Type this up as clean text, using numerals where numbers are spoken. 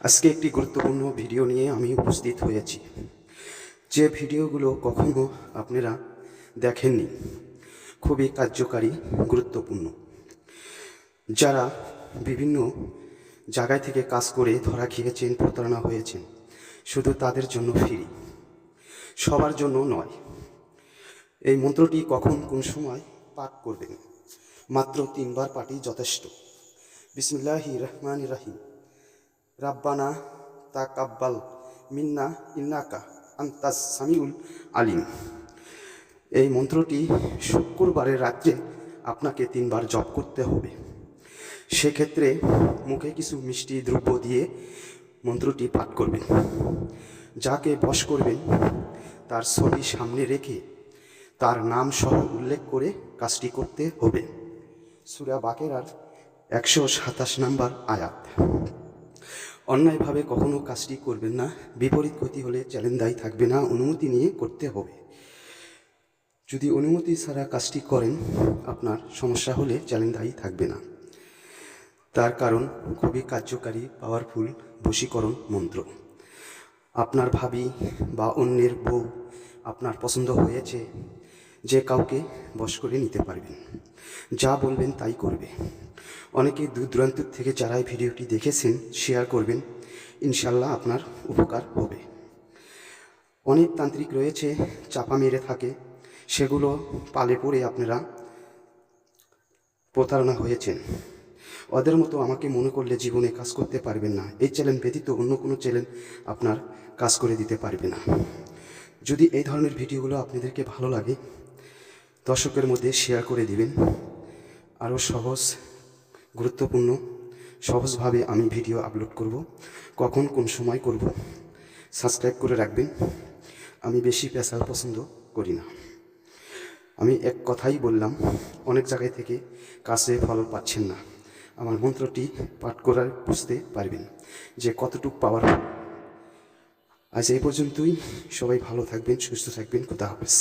আজকে একটি গুরুত্বপূর্ণ ভিডিও নিয়ে আমি উপস্থিত হয়েছি, যে ভিডিওগুলো কখনো আপনারা দেখেননি। খুবই কার্যকারী, গুরুত্বপূর্ণ। যারা বিভিন্ন জায়গায় থেকে কাজ করে ধরা খেয়েছেন, প্রতারণা হয়েছেন, শুধু তাদের জন্য ফ্রি, সবার জন্য নয়। এই মন্ত্রটি কখন কোন সময় পাঠ করবেন, মাত্র 3 বার পাঠই যথেষ্ট। বিসমিল্লাহির রহমানির রহিম। রাব্বানা তাকাব্বাল মিন্না ইন্নাকা আনতাস সামিউল আলিম। এই মন্ত্রটি শুক্রবারের রাত্রে আপনাকে 3 বার জপ করতে হবে। সেক্ষেত্রে মুখে কিছু মিষ্টি দ্রব্য দিয়ে মন্ত্রটি পাঠ করবেন। যাকে বশ করবেন তার ছবি সামনে রেখে তার নাম সহ উল্লেখ করে কাজটি করতে হবে। সূরা বাকেরার 127 নম্বর আয়াত। অন্যায়ভাবে কখনো কাজটি করবেন না। বিপরীত ক্ষতি হলে চ্যালেঞ্জ দায়ী থাকবে না, অনুমতি নিয়ে করতে হবে। যদি অনুমতি ছাড়া কাজটি করেন, আপনার সমস্যা হলে চ্যালেঞ্জ দায়ী থাকবে না। তার কারণ খুবই কার্যকারী, পাওয়ারফুল বশীকরণ মন্ত্র। আপনার ভাবি বা অন্যের বউ আপনার পছন্দ হয়েছে, যে কাউকে বশ করে নিতে পারবেন। যা বলবেন তাই করবে। অনেকে দূর দূরান্ত থেকে যারা এই ভিডিওটি দেখেছেন শেয়ার করবেন, ইনশাল্লাহ আপনার উপকার হবে। অনেক তান্ত্রিক রয়েছে, চাপা মেরে থাকে, সেগুলো পালে পড়ে আপনারা প্রতারণা হয়েছেন। ওদের মতো আমাকে মনে করলে জীবনে কাজ করতে পারবেন না। এই চ্যালেঞ্জ ব্যতীত অন্য কোনো চ্যালেঞ্জ আপনার কাজ করে দিতে পারবে না। যদি এই ধরনের ভিডিওগুলো আপনাদেরকে ভালো লাগে, দর্শকের মধ্যে শেয়ার করে দিবেন। আরও সহজ, গুরুত্বপূর্ণ, সহজভাবে আমি ভিডিও আপলোড করব। কখন কোন সময় করব, সাবস্ক্রাইব করে রাখবেন। আমি বেশি পেশাল পছন্দ করি না। আমি এক কথাই বললাম, অনেক জায়গায় থেকে কাজে ফল পাচ্ছেন না। আমার মন্ত্রটি পাঠ করার বুঝতে পারবেন যে কতটুকু পাওয়ারফুল। আজ এই পর্যন্তই। সবাই ভালো থাকবেন, সুস্থ থাকবেন। খোদা হাফেজ।